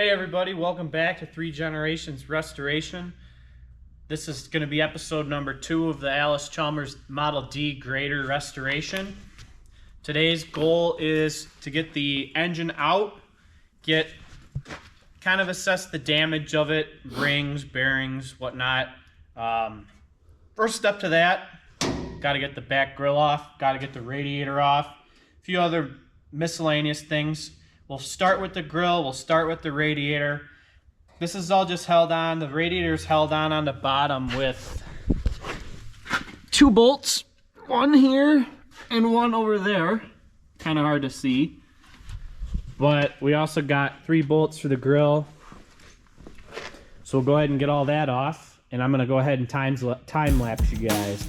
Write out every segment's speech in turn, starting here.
Hey everybody, welcome back to 3 Generations Restoration. This is going to be episode number 2 of the Allis Chalmers Model D grader restoration. Today's goal is to get the engine out, kind of assess the damage of it, rings, bearings, whatnot. First step to that, got to get the back grill off, got to get the radiator off, a few other miscellaneous things. We'll start with the grill, we'll start with the radiator. This is all just held on, the radiator's held on the bottom with 2 bolts, one here and one over there. Kind of hard to see. But we also got 3 bolts for the grill. So we'll go ahead and get all that off, and I'm gonna go ahead and time lapse you guys.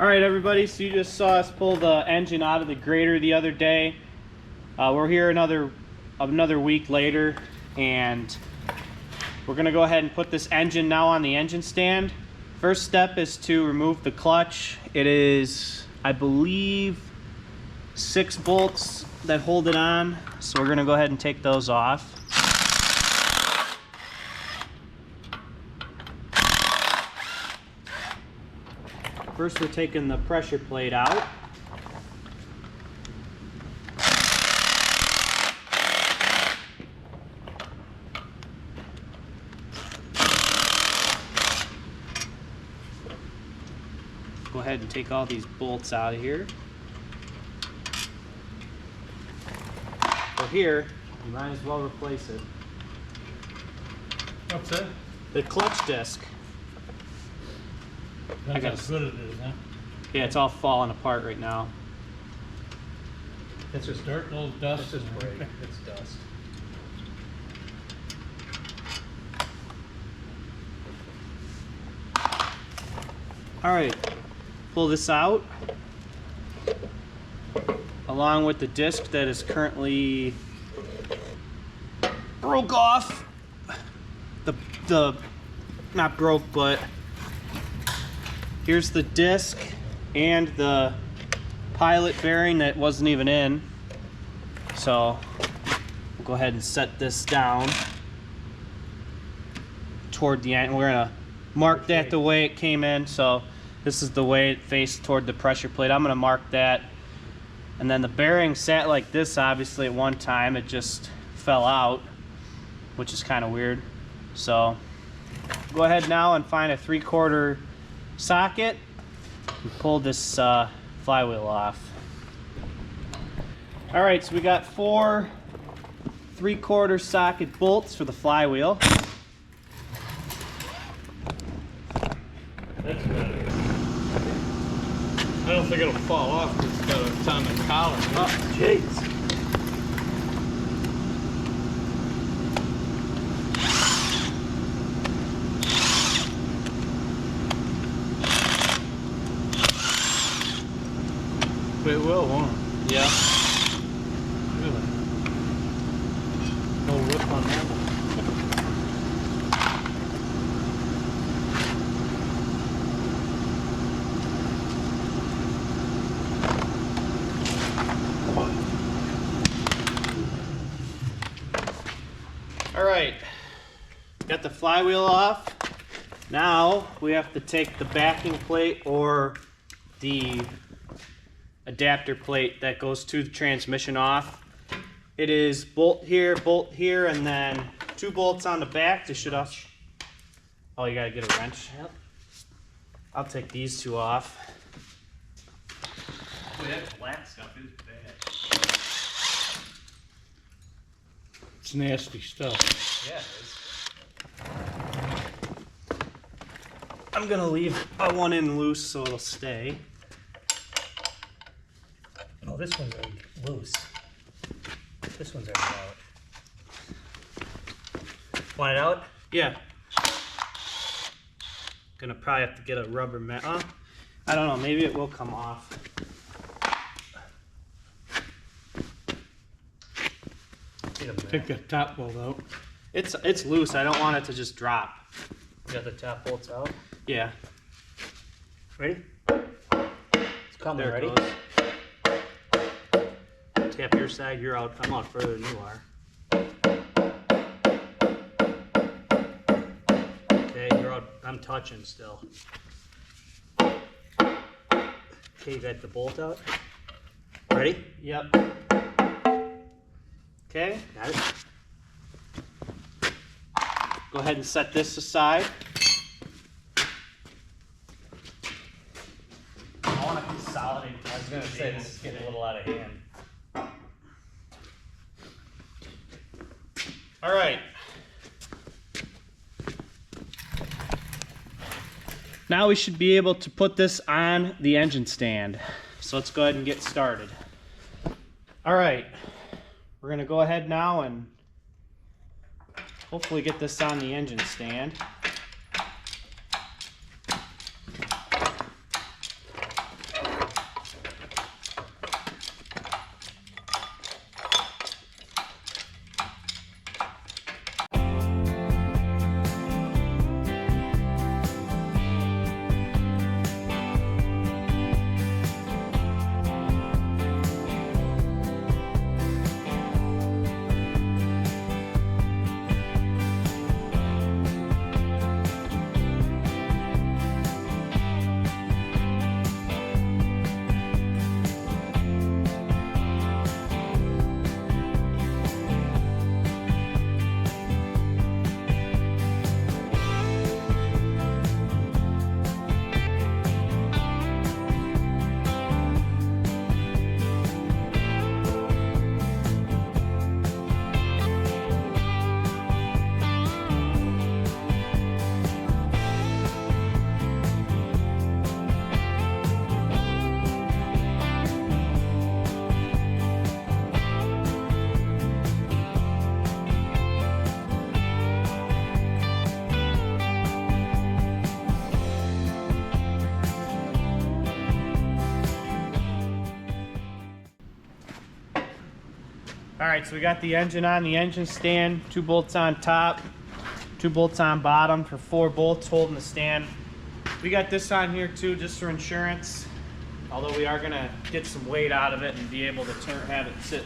Alright everybody, so you just saw us pull the engine out of the grader the other day. We're here another week later, and we're going to go ahead and put this engine now on the engine stand. First step is to remove the clutch. It is, I believe, 6 bolts that hold it on, so we're going to go ahead and take those off. First, we're taking the pressure plate out. Go ahead and take all these bolts out of here. Well, here, you might as well replace it. What's that? The clutch disc. That's how good it is, huh? Yeah, it's all falling apart right now. It's just dirt, little dust. It's just brake. It's dust. Alright, pull this out along with the disc that is currently broke off. The not broke, but here's the disc and the pilot bearing that wasn't even in. So we'll go ahead and set this down toward the end. We're gonna mark that the way it came in. So this is the way it faced toward the pressure plate. I'm gonna mark that. And then the bearing sat like this, obviously at one time. It just fell out, which is kind of weird. So go ahead now and find a 3/4 socket and pull this flywheel off. Alright, so we got 4 3/4 socket bolts for the flywheel. That's better. I don't think it'll fall off because it's got a ton of collar. Oh, jeez. It will, won't it? Yeah. Really? No rip on that one. All right, got the flywheel off. Now we have to take the backing plate or the adapter plate that goes to the transmission off. It is bolt here, and then 2 bolts on the back. This should off. Oh, you gotta get a wrench. Yep. I'll take these 2 off. Boy, that black stuff is bad. It's nasty stuff. Yeah, it is. I'm gonna leave one in loose so it'll stay. Oh, this one's already loose. This one's already out. Want it out? Yeah. Gonna probably have to get a rubber mat. I don't know, maybe it will come off. Take that top bolt out. It's loose. I don't want it to just drop. You got the top bolts out. Yeah. Ready? It's coming. There it Ready? goes. Tap your side. You're out. I'm out further than you are. Okay, you're out. I'm touching still. Okay, you got the bolt out. Ready? Yep. Okay. Got it. Go ahead and set this aside. I want to consolidate. I was gonna say this is getting a little out of hand. All right. Now we should be able to put this on the engine stand. So let's go ahead and get started. All right. We're gonna go ahead now and hopefully get this on the engine stand. All right, so we got the engine on the engine stand, 2 bolts on top, 2 bolts on bottom for 4 bolts holding the stand. We got this on here too, just for insurance, although we are gonna get some weight out of it and be able to have it sit.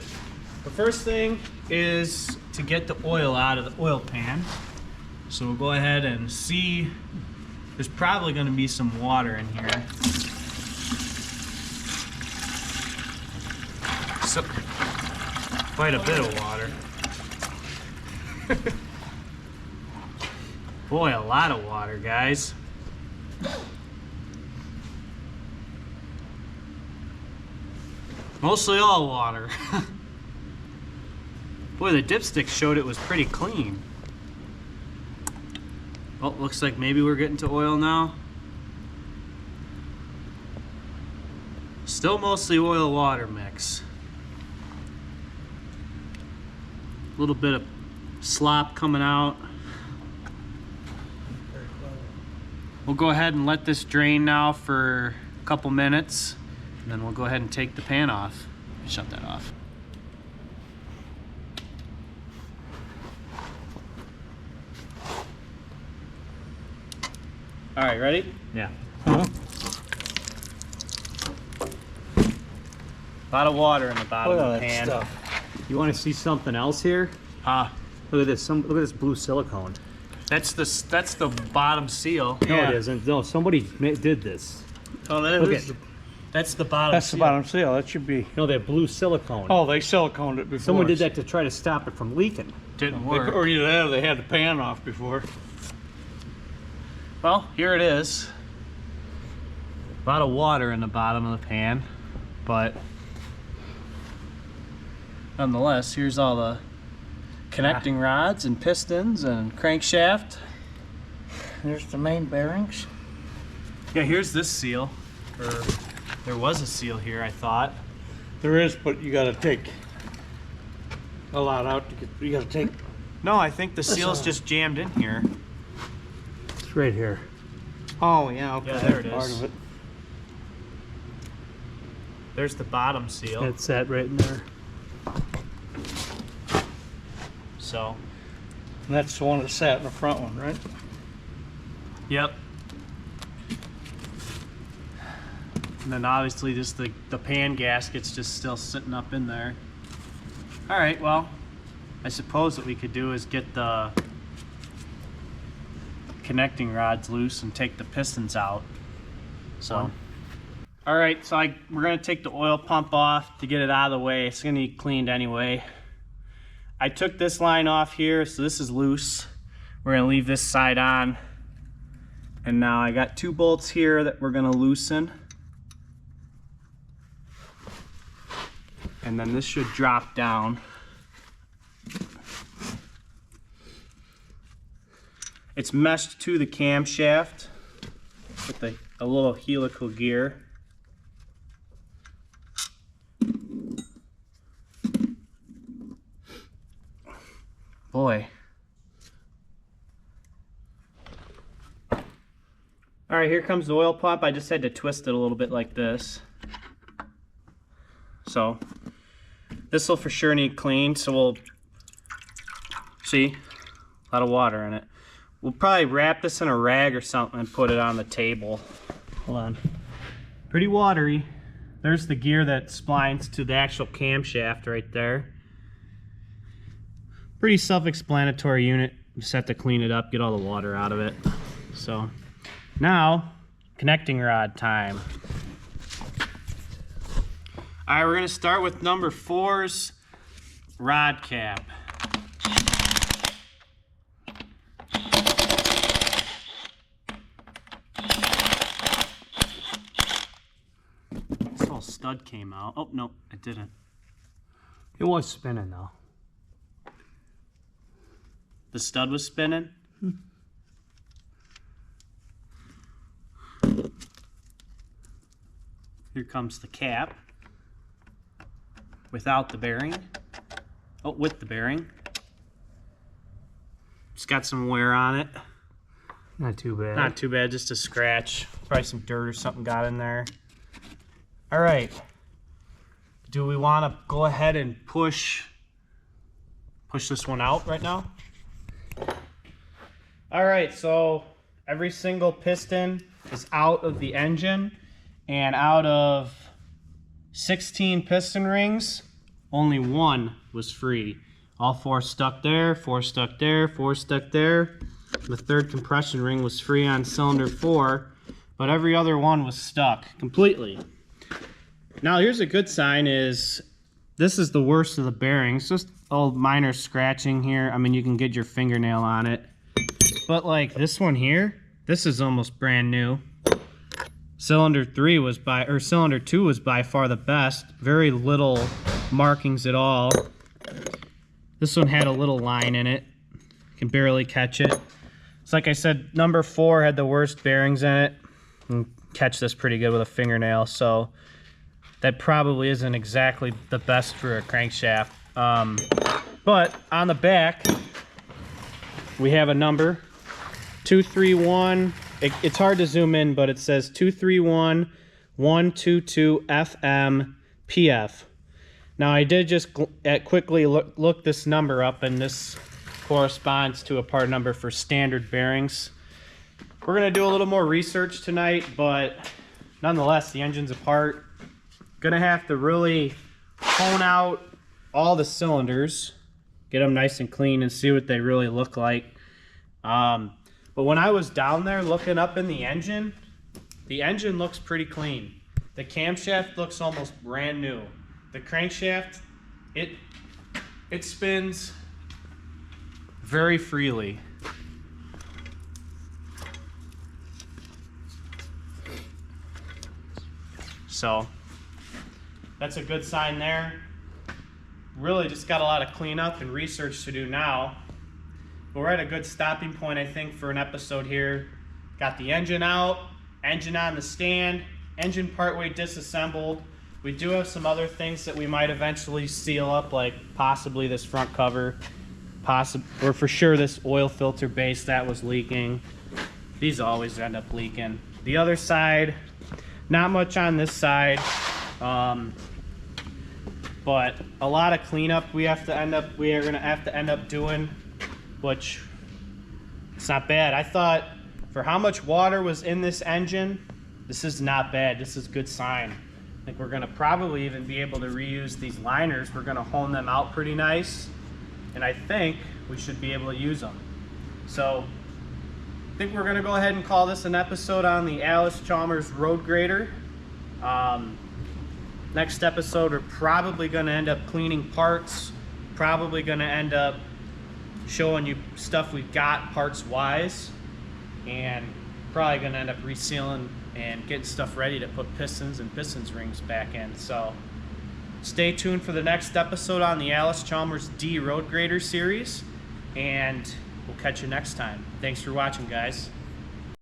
The first thing is to get the oil out of the oil pan. So we'll go ahead and see, there's probably gonna be some water in here. So, quite a bit of water. Boy, a lot of water, guys. Mostly all water. Boy, the dipstick showed it was pretty clean. Well, looks like maybe we're getting to oil now. Still mostly oil water mix. A little bit of slop coming out. We'll go ahead and let this drain now for a couple minutes, and then we'll go ahead and take the pan off. Shut that off. All right, ready? Yeah. Huh? A lot of water in the bottom Look of at the that pan. stuff. You want to see something else here? Look at this. Look at this blue silicone. That's the bottom seal. No, it isn't. No, somebody did this. Oh, that Look is. That's the bottom. That's seal. the bottom seal. That should be. No, that blue silicone. Oh, they siliconed it before. Someone did that to try to stop it from leaking. Didn't They- work. Or either that or they had the pan off before. Well, here it is. A lot of water in the bottom of the pan, but nonetheless, here's all the connecting rods and pistons and crankshaft. There's the main bearings. Yeah, here's this seal. Or there was a seal here, I thought. There is, but you gotta take a lot out to get. You gotta take. No, I think the seal's just jammed in here. It's right here. Oh yeah, okay. Yeah, there it Part is. of it. There's the bottom seal. That's that right in there. So, And that's the one that sat in the front one, right? yep. And then obviously just the pan gasket's just still sitting up in there. All right, well, I suppose what we could do is get the connecting rods loose and take the pistons out. So, all right, so we're gonna take the oil pump off to get it out of the way. It's gonna need cleaned anyway. I took this line off here, so this is loose. We're gonna leave this side on. And now I got 2 bolts here that we're gonna loosen. And then this should drop down. It's meshed to the camshaft with a little helical gear. Boy. All right, here comes the oil pump. I just had to twist it a little bit like this. So this will for sure need cleaned, so we'll see a lot of water in it. We'll probably wrap this in a rag or something and put it on the table. Hold on. Pretty watery. There's the gear that splines to the actual camshaft right there. Pretty self-explanatory unit. Just have to clean it up, get all the water out of it. So now, connecting rod time. All right, we're gonna start with number 4's rod cap. This whole stud came out. Oh, no, it didn't. It was spinning though. The stud was spinning? Here comes the cap. Without the bearing. Oh, with the bearing. It's got some wear on it. Not too bad. Not too bad, just a scratch. Probably some dirt or something got in there. All right. Do we want to go ahead and push this one out right now? All right, so every single piston is out of the engine, and out of 16 piston rings, only 1 was free. All 4 stuck there, 4 stuck there, 4 stuck there. The 3rd compression ring was free on cylinder 4, but every other one was stuck completely. Now here's a good sign is this is the worst of the bearings. Just a minor scratching here. I mean, you can get your fingernail on it. But like this one here, this is almost brand new. Cylinder 2 was by far the best. Very little markings at all. This one had a little line in it. Can barely catch it. It's like I said, number 4 had the worst bearings in it. You can catch this pretty good with a fingernail, so that probably isn't exactly the best for a crankshaft. But on the back, we have a number, 231. It's hard to zoom in, but it says 231122 FM PF. Now I did just quickly look this number up, and this corresponds to a part number for standard bearings. We're gonna do a little more research tonight, but nonetheless, the engine's apart. Gonna have to really hone out all the cylinders get them nice and clean and see what they really look like. But when I was down there looking up in the engine looks pretty clean. The camshaft looks almost brand new. The crankshaft, it spins very freely. So that's a good sign there. Really just got a lot of cleanup and research to do now. But we're at a good stopping point, I think, for an episode here. Got the engine out, engine on the stand, engine partway disassembled. We do have some other things that we might eventually seal up, like possibly this front cover, or for sure this oil filter base that was leaking. These always end up leaking. The other side, not much on this side, but a lot of cleanup we are gonna have to end up doing, which it's not bad. I thought for how much water was in this engine, this is not bad. This is a good sign. I think we're gonna probably even be able to reuse these liners. We're gonna hone them out pretty nice, and I think we should be able to use them. So I think we're gonna go ahead and call this an episode on the Allis Chalmers road grader. Next episode, we're probably gonna end up cleaning parts, probably gonna end up showing you stuff we've got parts wise, and probably gonna end up resealing and getting stuff ready to put pistons and pistons rings back in. So stay tuned for the next episode on the Allis Chalmers D Road Grader series, and we'll catch you next time. Thanks for watching, guys.